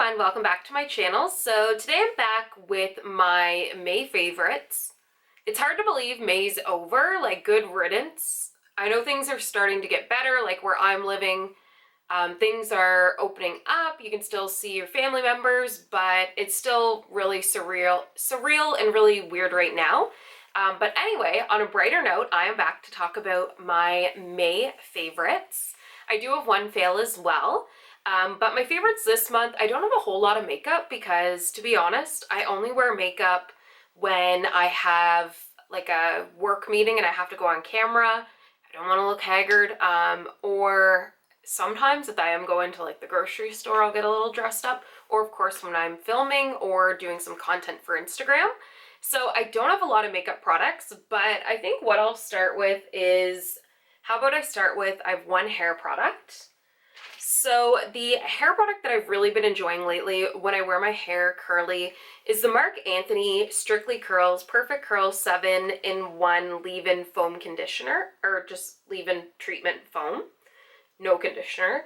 everyone, welcome back to my channel. So today I'm back with my May favorites. It's hard to believe May's over, like good riddance. I know things are starting to get better, like where I'm living, things are opening up. You can still see your family members, but it's still really surreal and really weird right now. But anyway, on a brighter note, I am back to talk about my May favorites. I do have one fail as well. But my favorites this month, I don't have a whole lot of makeup because, to be honest, I only wear makeup when I have like a work meeting and I have to go on camera. I don't want to look haggard. Or sometimes if I am going to like the grocery store, I'll get a little dressed up. Or of course when I'm filming or doing some content for Instagram. So I don't have a lot of makeup products, but I think what I'll start with is, how about I start with, I have one hair product. So the hair product that I've really been enjoying lately when I wear my hair curly is the Marc Strictly Curls Perfect Curl 7-in-1 Leave-In Foam Conditioner, or just leave-in treatment foam, no conditioner.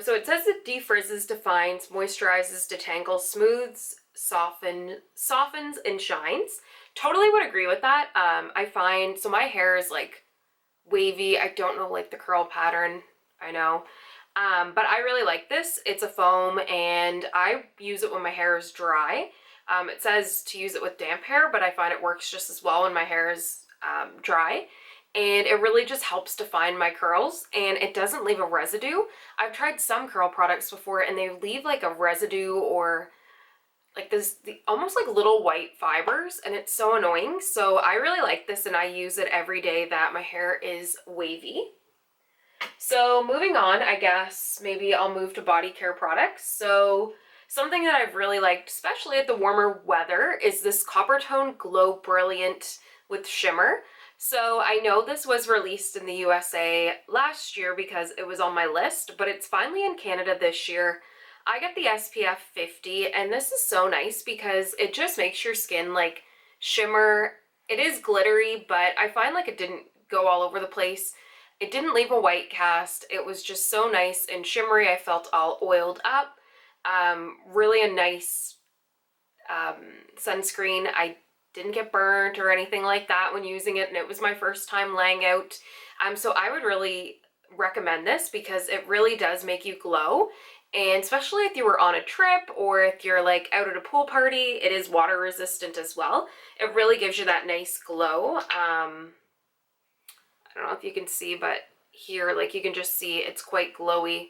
So it says it defrizzes, defines, moisturizes, detangles, smooths, softens, and shines. Totally would agree with that. I find, so my hair is like wavy. I don't know like the curl pattern, I know. But I really like this. It's a foam and I use it when my hair is dry. It says to use it with damp hair, but I find it works just as well when my hair is dry. And it really just helps define my curls and it doesn't leave a residue. I've tried some curl products before and they leave like a residue or like almost like little white fibers, and it's so annoying. So I really like this and I use it every day that my hair is wavy. So moving on, I guess maybe I'll move to body care products. So something that I've really liked, especially at the warmer weather, is this Coppertone Glow Brilliant with Shimmer. So I know this was released in the USA last year because it was on my list, but it's finally in Canada this year. I get the SPF 50 and this is so nice because it just makes your skin like shimmer. It is glittery, but I find like it didn't go all over the place. It didn't leave a white cast. It was just so nice and shimmery. I felt all oiled up. Really a nice sunscreen. I didn't get burnt or anything like that when using it, and it was my first time laying out. So I would really recommend this because it really does make you glow. And especially if you were on a trip or if you're like out at a pool party, it is water resistant as well. It really gives you that nice glow. I don't know if you can see, but here, like you can just see it's quite glowy.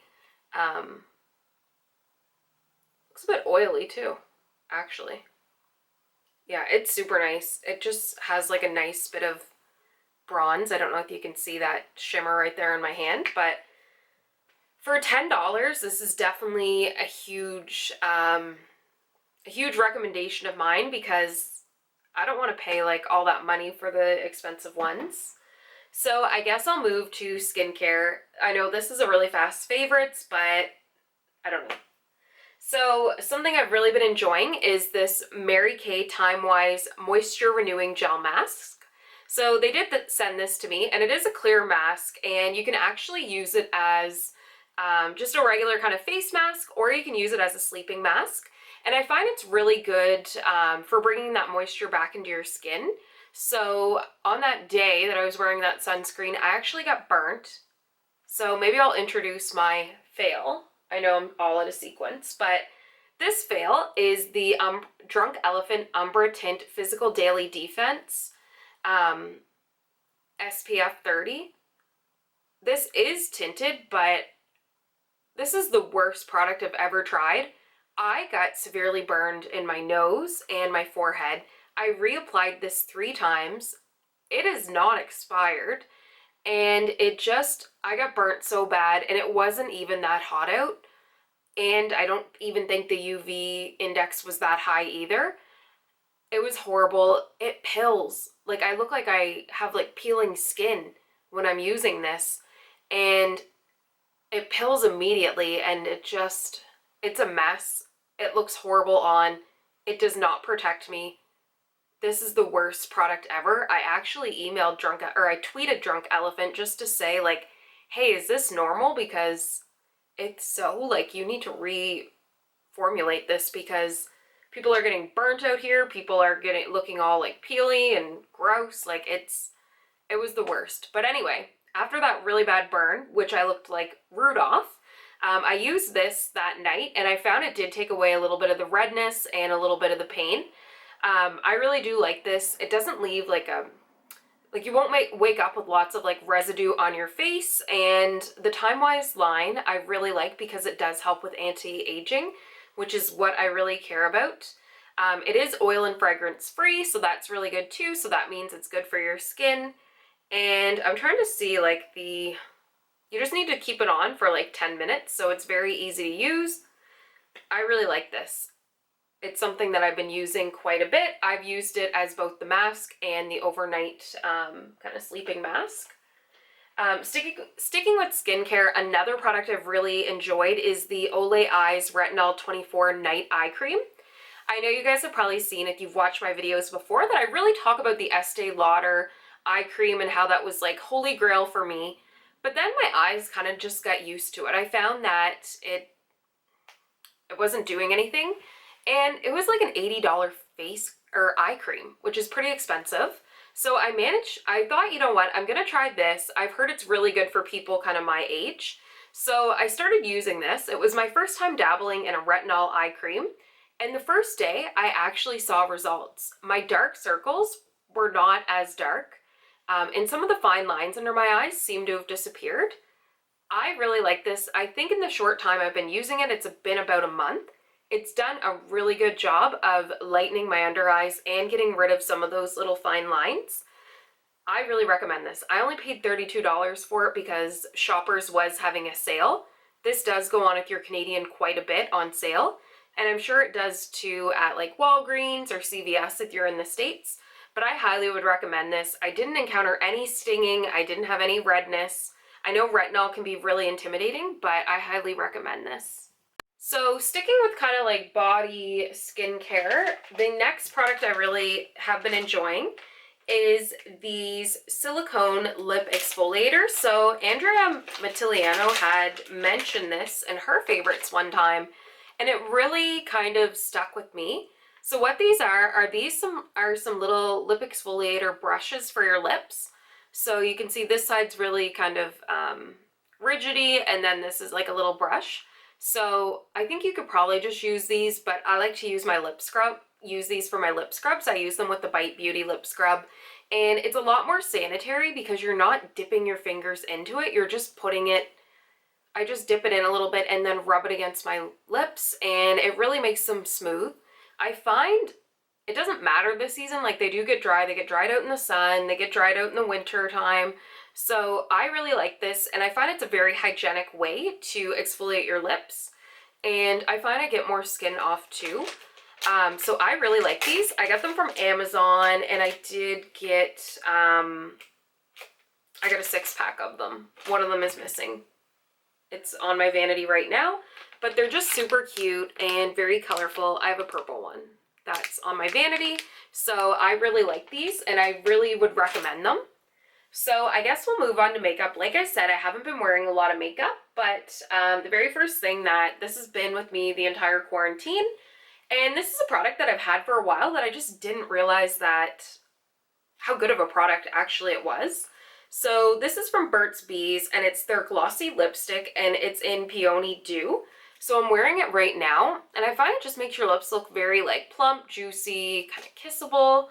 Looks a bit oily too, actually. Yeah, it's super nice. It just has like a nice bit of bronze. I don't know if you can see that shimmer right there in my hand, but for $10, this is definitely a huge recommendation of mine because I don't want to pay like all that money for the expensive ones. So I guess I'll move to skincare. I know this is a really fast favorites, but I don't know. So something I've really been enjoying is this Marykay Timewise Moisture Renewing Gel Mask. So they did send this to me and it is a clear mask and you can actually use it as just a regular kind of face mask, or you can use it as a sleeping mask. And I find it's really good for bringing that moisture back into your skin. So on that day that I was wearing that sunscreen, I actually got burnt. So maybe I'll introduce my fail. I know I'm all out of sequence, but this fail is the Drunk Elephant Umbra Tint Physical Daily Defense SPF 30. This is tinted, but this is the worst product I've ever tried. I got severely burned in my nose and my forehead. I reapplied this 3 times. It is not expired. And I got burnt so bad and it wasn't even that hot out. And I don't even think the UV index was that high either. It was horrible. It pills. Like I look like I have like peeling skin when I'm using this. And it pills immediately and it's a mess. It looks horrible on. It does not protect me. This is the worst product ever. I actually I tweeted Drunk Elephant just to say like, hey, is this normal? Because it's so like you need to formulate this because people are getting burnt out here. People are looking all like peely and gross. Like it was the worst. But anyway, after that really bad burn, which I looked like Rudolph, I used this that night and I found it did take away a little bit of the redness and a little bit of the pain. I really do like this. It doesn't leave like you won't wake up with lots of like residue on your face. And the Timewise line I really like because it does help with anti-aging, which is what I really care about. It is oil and fragrance free, so that's really good too. So that means it's good for your skin. And I'm trying to see like you just need to keep it on for like 10 minutes. So it's very easy to use. I really like this. It's something that I've been using quite a bit. I've used it as both the mask and the overnight kind of sleeping mask. Sticking with skincare, another product I've really enjoyed is the Olay Eyes Retinol 24 Night Eye Cream. I know you guys have probably seen, if you've watched my videos before, that I really talk about the Estee Lauder eye cream and how that was like holy grail for me. But then my eyes kind of just got used to it. I found that it wasn't doing anything. And it was like an $80 face or eye cream, which is pretty expensive. So I thought, you know what, I'm gonna try this. I've heard it's really good for people kind of my age. So I started using this. It was my first time dabbling in a retinol eye cream. And the first day I actually saw results. My dark circles were not as dark. And some of the fine lines under my eyes seem to have disappeared. I really like this. I think in the short time I've been using it, it's been about a month. It's done a really good job of lightening my under eyes and getting rid of some of those little fine lines. I really recommend this. I only paid $32 for it because Shoppers was having a sale. This does go on if you're Canadian quite a bit on sale. And I'm sure it does too at like Walgreens or CVS if you're in the States. But I highly would recommend this. I didn't encounter any stinging. I didn't have any redness. I know retinol can be really intimidating, but I highly recommend this. So sticking with kind of like body skincare, the next product I really have been enjoying is these silicone lip exfoliators. So Andrea Mattiliano had mentioned this in her favorites one time, and it really kind of stuck with me. So what these are some little lip exfoliator brushes for your lips. So you can see this side's really kind of rigidy, and then this is like a little brush. So I think you could probably just use these, but I like to use these for my lip scrubs. I use them with the Bite Beauty lip scrub, and it's a lot more sanitary because you're not dipping your fingers into it. You're just putting it, I just dip it in a little bit and then rub it against my lips, and it really makes them smooth. I find it doesn't matter this season, like they do get dry. They get dried out in the sun, they get dried out in the winter time. So I really like this, and I find it's a very hygienic way to exfoliate your lips, and I find I get more skin off too. So I really like these. I got them from Amazon, and I did get, I got a 6-pack of them. One of them is missing. It's on my vanity right now, but they're just super cute and very colorful. I have a purple one that's on my vanity, so I really like these, and I really would recommend them. So I guess we'll move on to makeup. Like I said, I haven't been wearing a lot of makeup, but the very first thing that this has been with me the entire quarantine, and this is a product that I've had for a while that I just didn't realize how good of a product actually it was. So this is from Burt's Bees, and it's their glossy lipstick, and it's in Peony Dew. So I'm wearing it right now, and I find it just makes your lips look very like plump, juicy, kind of kissable.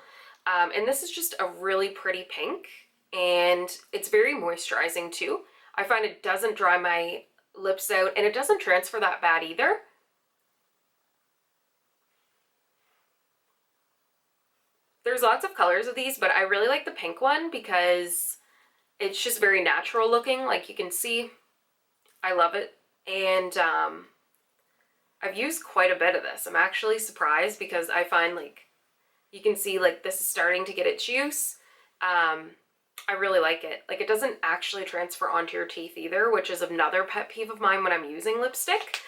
And this is just a really pretty pink. And it's very moisturizing too. I find it doesn't dry my lips out, and it doesn't transfer that bad either. There's lots of colors of these, but I really like the pink one because it's just very natural looking, like you can see. I love it. And I've used quite a bit of this. I'm actually surprised because I find like you can see like this is starting to get its use. I really like it. Like it doesn't actually transfer onto your teeth either, which is another pet peeve of mine when I'm using lipstick.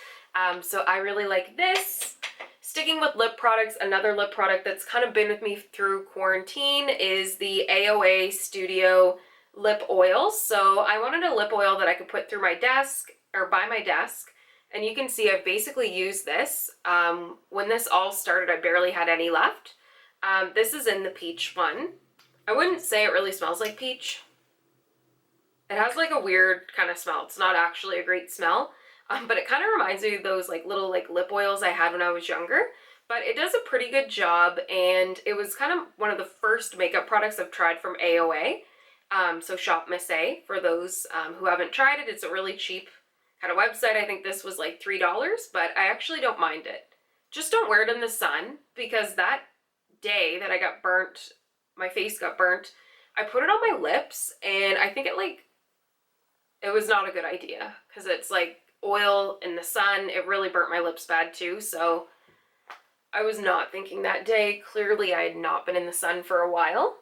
So I really like this. Sticking with lip products, another lip product that's kind of been with me through quarantine is the AOA Studio Lip Oil. So I wanted a lip oil that I could put through my desk or by my desk And you can see I've basically used this. When this all started, I barely had any left. This is in the peach one. I wouldn't say it really smells like peach. It has like a weird kind of smell. It's not actually a great smell, but it kind of reminds me of those like little like lip oils I had when I was younger. But it does a pretty good job, and it was kind of one of the first makeup products I've tried from AOA. So Shop Miss A, for those who haven't tried it. It's a really cheap kind of website. I think this was like $3, but I actually don't mind it. Just don't wear it in the sun, because that day that I got burnt, my face got burnt, I put it on my lips, and I think it was not a good idea, because it's like oil in the sun. It really burnt my lips bad too, so I was not thinking that day. Clearly I had not been in the sun for a while.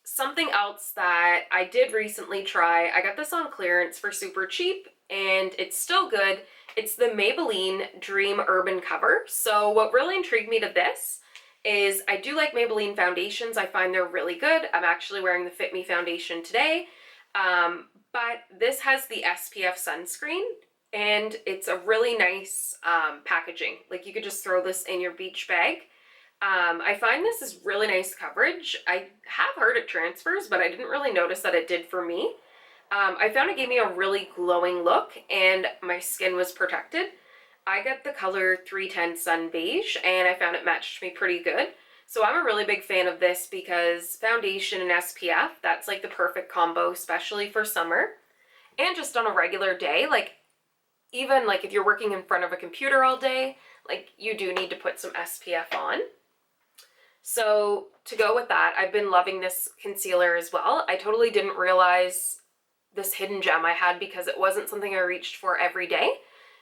Something else that I did recently try, I got this on clearance for super cheap, and it's still good. It's the Maybelline Dream Urban Cover. So what really intrigued me to this is I do like Maybelline foundations. I find they're really good. I'm actually wearing the Fit Me foundation today. But this has the SPF sunscreen, and it's a really nice packaging. Like, you could just throw this in your beach bag. I find this is really nice coverage. I have heard it transfers, but I didn't really notice that it did for me. I found it gave me a really glowing look, and my skin was protected. I got the color 310 Sun Beige, and I found it matched me pretty good. So I'm a really big fan of this, because foundation and SPF, that's like the perfect combo, especially for summer. And just on a regular day, like even like if you're working in front of a computer all day, like you do need to put some SPF on. So to go with that, I've been loving this concealer as well. I totally didn't realize this hidden gem I had, because it wasn't something I reached for every day.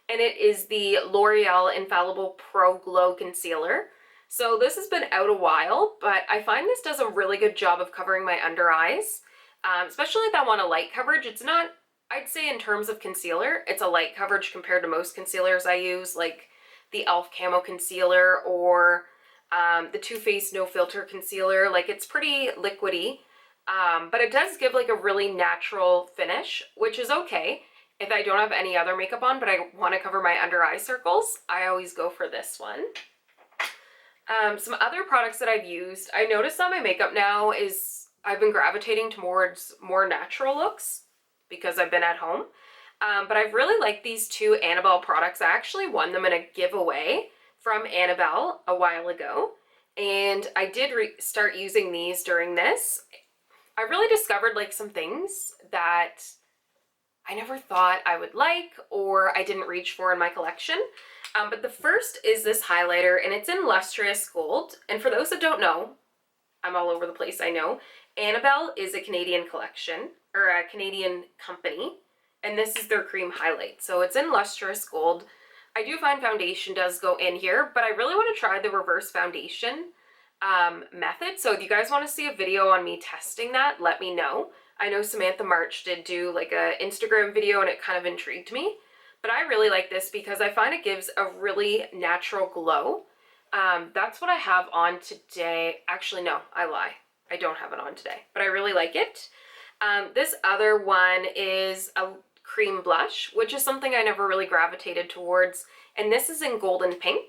And it is the L'Oreal Infallible Pro Glow Concealer. So this has been out a while, but I find this does a really good job of covering my under eyes, especially if I want a light coverage. It's not, I'd say in terms of concealer, it's a light coverage compared to most concealers I use, like the e.l.f. Camo Concealer or the Too Faced No Filter Concealer. Like, it's pretty liquidy, but it does give like a really natural finish, which is okay. If I don't have any other makeup on, but I want to cover my under eye circles, I always go for this one. Some other products that I've used, I noticed that my makeup now is, I've been gravitating towards more natural looks because I've been at home. But I've really liked these two Annabelle products. I actually won them in a giveaway from Annabelle a while ago, and I did start using these during this. I really discovered like some things that I never thought I would like, or I didn't reach for in my collection. But the first is this highlighter, and it's in Lustrous Gold. And for those that don't know, I'm all over the place, I know. Annabelle is a Canadian collection, or a Canadian company, and this is their cream highlight. So it's in Lustrous Gold. I do find foundation does go in here, but I really want to try the reverse foundation method. So if you guys want to see a video on me testing that, let me know. I know Samantha March did do like a Instagram video, and it kind of intrigued me. But I really like this because I find it gives a really natural glow. That's what I have on today. Actually, no, I lie. I don't have it on today, but I really like it. This other one is a cream blush, which is something I never really gravitated towards. And this is in Golden Pink,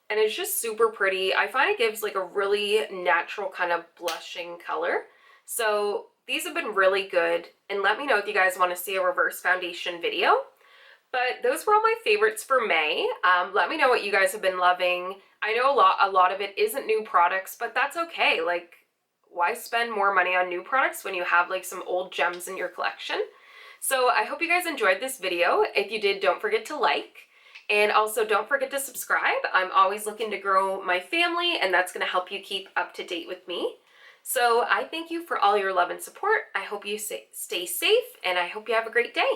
and it's just super pretty. I find it gives like a really natural kind of blushing color. So these have been really good. And let me know if you guys want to see a reverse foundation video. But those were all my favorites for May. Let me know what you guys have been loving. I know a lot of it isn't new products, but that's okay. Like, why spend more money on new products when you have like some old gems in your collection? So I hope you guys enjoyed this video. If you did, don't forget to like. And also don't forget to subscribe. I'm always looking to grow my family, and that's going to help you keep up to date with me. So I thank you for all your love and support. I hope you stay safe, and I hope you have a great day.